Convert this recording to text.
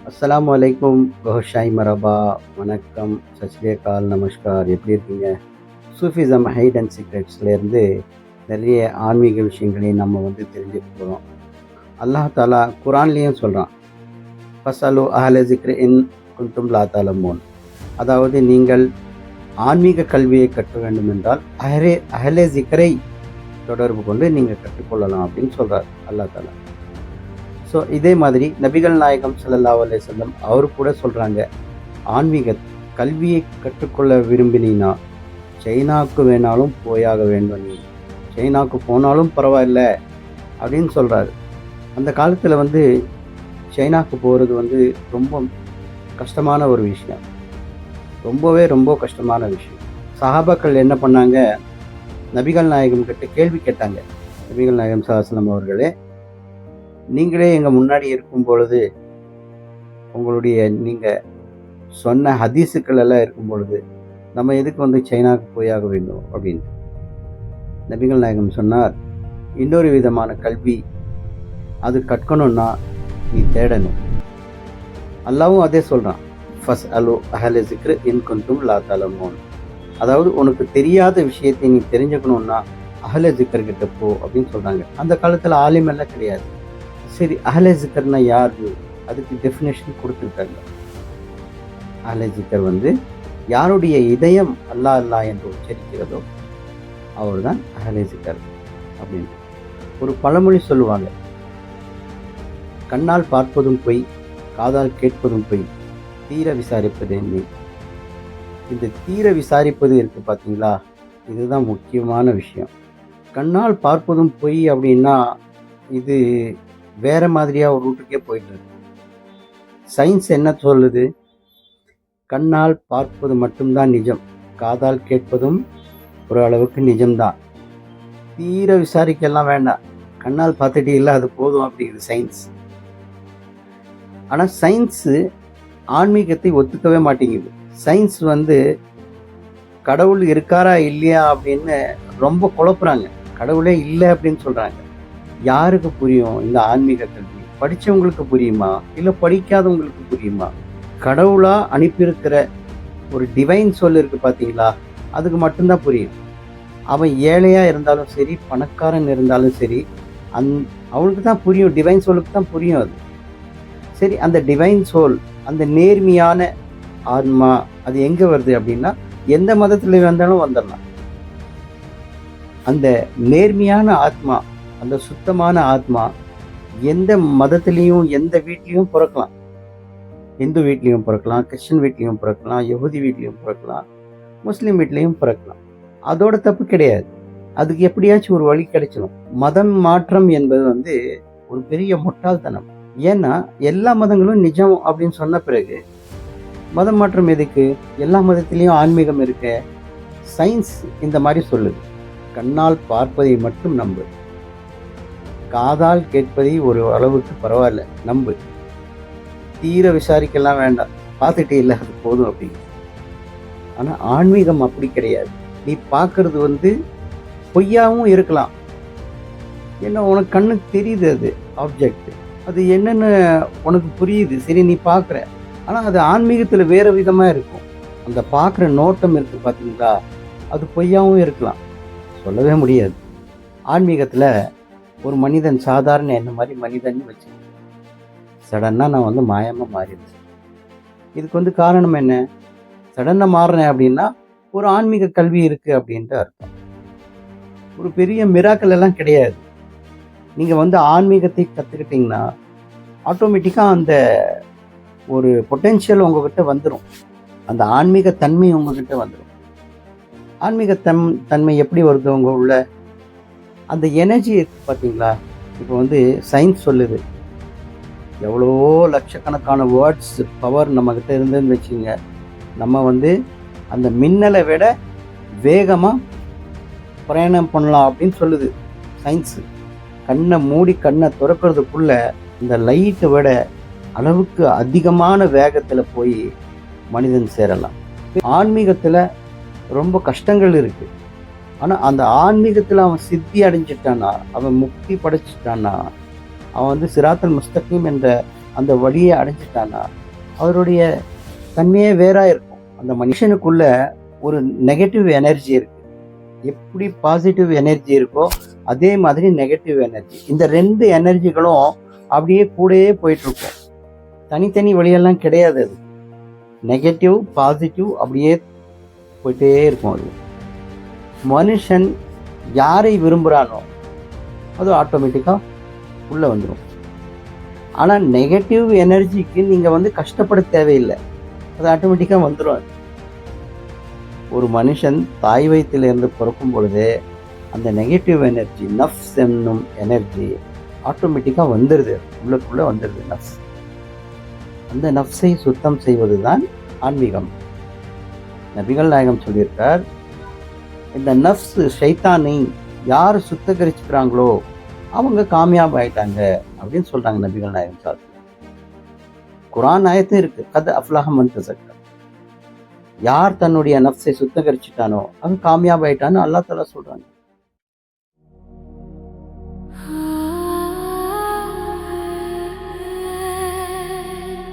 அஸ்ஸலாமு அலைக்கும் பஹுஷாய் மரபா. வணக்கம், சஸ்ரீகால், நமஸ்கார். எப்படி இருக்கீங்க? சூஃபிசம் ஹைட் அண்ட் சீக்ரெட்ஸ்லேருந்து நிறைய ஆன்மீக விஷயங்களையும் நம்ம தெரிஞ்சுக்க போகிறோம். அல்லாஹ் தாலா குரான்லேயும் சொல்கிறான், ஃபஸ்அலு அஹ்ல ஸிக்ரி இன் குன்தும் லா தஅலமூன். அதாவது நீங்கள் ஆன்மீக கல்வியை கற்க வேண்டும் என்றால் அஹ்லே ஸிக்ரை தொடர்பு கொண்டு நீங்கள் கற்றுக்கொள்ளலாம் அப்படின்னு சொல்கிறார் அல்லாஹ் தாலா. ஸோ இதே மாதிரி நபிகள் நாயகம் ஸல்லல்லாஹு அலைஹி வஸல்லம் அவர் கூட சொல்கிறாங்க, ஆன்மீக கல்வியை கற்றுக்கொள்ள விரும்பினீன்னா சைனாவுக்கு வேணாலும் போயாக வேண்டும், நீ சைனாவுக்கு போனாலும் பரவாயில்ல அப்படின்னு சொல்கிறாரு. அந்த காலத்தில் சைனாவுக்கு போகிறது ரொம்ப கஷ்டமான ஒரு விஷயம், ரொம்ப கஷ்டமான விஷயம். சஹாபாக்கள் என்ன பண்ணாங்க, நபிகள் நாயகம் கிட்ட கேள்வி கேட்டாங்க. நபிகள் நாயகம் ஸல்லல்லாஹு அலைஹி வஸல்லம் அவர்களே, நீங்களே எங்கள் முன்னாடி இருக்கும் பொழுது, உங்களுடைய நீங்கள் சொன்ன ஹதீஸுக்கள் எல்லாம் இருக்கும் பொழுது நம்ம எதுக்கு சைனாவுக்கு போயாக வேண்டும் அப்படின்னு நபிகள் நாயகம் சொன்னார், இன்னொரு விதமான கல்வி அது கற்கணும்னா நீ தேடணும். அல்லாவும் அதே சொல்கிறான், ஃபஸ்அலு அஹ்ல ஸிக்ரி இன் குன்தும் லா தஅலமூன். அதாவது உனக்கு தெரியாத விஷயத்தை நீ தெரிஞ்சுக்கணுன்னா அஹ்ல ஸிக்ர் கிட்ட போ அப்படின்னு சொல்கிறாங்க. அந்த காலத்தில் ஆலிம் எல்லாம் கிடையாது. சரி, அஹ்லே ஸிக்ர்னா யார்? அதுக்கு டெஃபினேஷன் கொடுத்துருக்காங்க. அஹ்லே ஸிக்ர் யாருடைய இதயம் அல்லாஹ் அல்லாஹ் என்று உச்சரிக்கிறதோ அவர் தான் அஹ்லே ஸிக்ர் அப்படின்னு. ஒரு பழமொழி சொல்லுவாங்க, கண்ணால் பார்ப்பதும் பொய், காதால் கேட்பதும் பொய், தீர விசாரிப்பது என்ன. இந்த தீர விசாரிப்பது இருக்குது பார்த்தீங்களா, இதுதான் முக்கியமான விஷயம். கண்ணால் பார்ப்பதும் பொய் அப்படின்னா இது வேற மாதிரியாக ஒரு ரூட்டுக்கே போயிட்டு இருக்கு. சயின்ஸ் என்ன சொல்லுது, கண்ணால் பார்ப்பது மட்டும்தான் நிஜம், காதால் கேட்பதும் ஒரு அளவுக்கு நிஜம்தான். தீர விசாரிக்கலாம் வேண்டாம், கண்ணால் பார்த்துட்டே இல்லை அது போதும் அப்படிங்குது சயின்ஸ். ஆனால் சயின்ஸு ஆன்மீகத்தை ஒத்துக்கவே மாட்டேங்குது. சயின்ஸ் கடவுள் இருக்காரா இல்லையா அப்படின்னு ரொம்ப குழப்புறாங்க. கடவுளே இல்லை அப்படின்னு சொல்கிறாங்க. யாருக்கு புரியும் இந்த ஆன்மீக கல்வி? படித்தவங்களுக்கு புரியுமா, இல்லை படிக்காதவங்களுக்கு புரியுமா? கடவுளாக அனுப்பியிருக்கிற ஒரு டிவைன் சொல் இருக்குது பார்த்தீங்களா, அதுக்கு மட்டும்தான் புரியும். அவன் ஏழையாக இருந்தாலும் சரி, பணக்காரன் இருந்தாலும் சரி, அவனுக்கு தான் புரியும், டிவைன் சோலுக்கு தான் புரியும் அது. சரி, அந்த டிவைன் சோல், அந்த நேர்மையான ஆன்மா அது எங்கே வருது அப்படின்னா, எந்த மதத்தில் வந்தாலும் வந்துடலாம். அந்த நேர்மையான ஆத்மா, அந்த சுத்தமான ஆத்மா எந்த மதத்திலையும் எந்த வீட்லேயும் பிறக்கலாம். இந்து வீட்லேயும் பிறக்கலாம், கிறிஸ்டின் வீட்லேயும் பிறக்கலாம், யஹூதி வீட்லேயும் பிறக்கலாம், முஸ்லீம் வீட்லேயும் பிறக்கலாம். அதோட தப்பு கிடையாது. அதுக்கு எப்படியாச்சும் ஒரு வழி கிடைச்சிடும். மதம் மாற்றம் என்பது ஒரு பெரிய முட்டாள்தனம். ஏன்னா எல்லா மதங்களும் நிஜம் அப்படின்னு சொன்ன பிறகு மதம் மாற்றம் எதுக்கு? எல்லா மதத்திலையும் ஆன்மீகம் இருக்கு. சயின்ஸ் இந்த மாதிரி சொல்லுது, கண்ணால் பார்ப்பதை மட்டும் நம்பு, காதால் கேட்பதை ஒரு அளவுக்கு பரவாயில்ல நம்பு, தீர விசாரிக்கலாம் வேண்டாம், பார்த்துட்டே இல்லை அது போதும் அப்படின்னு. ஆனால் ஆன்மீகம் அப்படி கிடையாது. நீ பார்க்கறது பொய்யாவும் இருக்கலாம். என்ன, உனக்கு கண்ணுக்கு தெரியுது, அது ஆப்ஜெக்ட், அது என்னென்னு உனக்கு புரியுது, சரி நீ பார்க்குற. ஆனால் அது ஆன்மீகத்தில் வேறு விதமாக இருக்கும். அந்த பார்க்குற நோட்டம் இருக்குது பார்த்தீங்களா, அது பொய்யாவும் இருக்கலாம், சொல்லவே முடியாது. ஆன்மீகத்தில் ஒரு மனிதன் சாதாரண என்ன மாதிரி மனிதன் வச்சு சடனாக நான் மாயமாக மாறிடுச்சு. இதுக்கு காரணம் என்ன? சடனாக மாறினேன் அப்படின்னா ஒரு ஆன்மீக கல்வி இருக்குது அப்படின்ட்டு அர்த்தம். ஒரு பெரிய மிராக்கள் எல்லாம் கிடையாது. நீங்கள் ஆன்மீகத்தை கற்றுக்கிட்டிங்கன்னா ஆட்டோமேட்டிக்காக அந்த ஒரு பொட்டென்ஷியல் உங்ககிட்ட வந்துடும். அந்த ஆன்மீக தன்மை உங்ககிட்ட வந்துடும். ஆன்மீக தன்மை எப்படி வருது? உங்கள் உள்ள அந்த எனர்ஜி இருக்குது பார்த்தீங்களா. இப்போ சயின்ஸ் சொல்லுது, எவ்வளோ லட்சக்கணக்கான வேர்ட்ஸ் பவர் நம்மக்கிட்ட இருந்துன்னு வச்சுங்க, நம்ம அந்த மின்னலை விட வேகமாக பிரயாணம் பண்ணலாம் அப்படின்னு சொல்லுது சயின்ஸு. கண்ணை மூடி கண்ணை திறக்கிறதுக்குள்ள இந்த லைட்டை விட அளவுக்கு அதிகமான வேகத்தில் போய் மனிதன் சேரலாம். ஆன்மீகத்தில் ரொம்ப கஷ்டங்கள் இருக்குது. ஆனால் அந்த ஆன்மீகத்தில் அவன் சித்தி அடைஞ்சிட்டானா, அவன் முக்தி படைச்சிட்டானா, அவன் சிராத்தல் முஸ்தகீம் என்ற அந்த வழியை அடைஞ்சிட்டானா அவருடைய தன்மையே வேறா இருக்கும். அந்த மனுஷனுக்குள்ள ஒரு நெகட்டிவ் எனர்ஜி இருக்கு. எப்படி பாசிட்டிவ் எனர்ஜி இருக்கோ அதே மாதிரி நெகட்டிவ் எனர்ஜி. இந்த 2 எனர்ஜிகளும் அப்படியே கூடயே போயிட்டு இருக்கும். தனித்தனி வழியெல்லாம் கிடையாது. அது நெகட்டிவ் பாசிட்டிவ் அப்படியே போயிட்டே இருக்கும். அது மனுஷன் யாரை விரும்புகிறானோ அது ஆட்டோமேட்டிக்காக உள்ளே வந்துடும். ஆனால் நெகட்டிவ் எனர்ஜிக்கு நீங்கள் கஷ்டப்பட தேவையில்லை, அது ஆட்டோமேட்டிக்காக வந்துடும். ஒரு மனுஷன் தாய் வயிற்றிலிருந்து பிறக்கும் பொழுது அந்த நெகட்டிவ் எனர்ஜி, நஃப்ஸ் என்னும் எனர்ஜி ஆட்டோமேட்டிக்காக வந்துடுது, உள்ளுக்குள்ளே வந்துடுது நஃப்ஸ். அந்த நஃப்ஸை சுத்தம் செய்வது தான் ஆன்மீகம். நபிகள் நாயகம் சொல்லியிருக்கார், இந்த நஃப்ஸ் ஷைத்தானை யார் சுத்தகரிச்சுக்கிறாங்களோ அவங்க காமியாப் ஆயிட்டாங்க அப்படின்னு சொல்றாங்க நபிகள் நாயகம் சார். குர்ஆன் ஆயத்தும் இருக்கு, கத் அஃப்லஹ மன் தஸக்கா. யார் தன்னுடைய நஃப்ஸை சுத்தகரிச்சுட்டானோ அவன் காமியாப் ஆயிட்டான்னு அல்லாஹ் தஆலா சொல்றாங்க.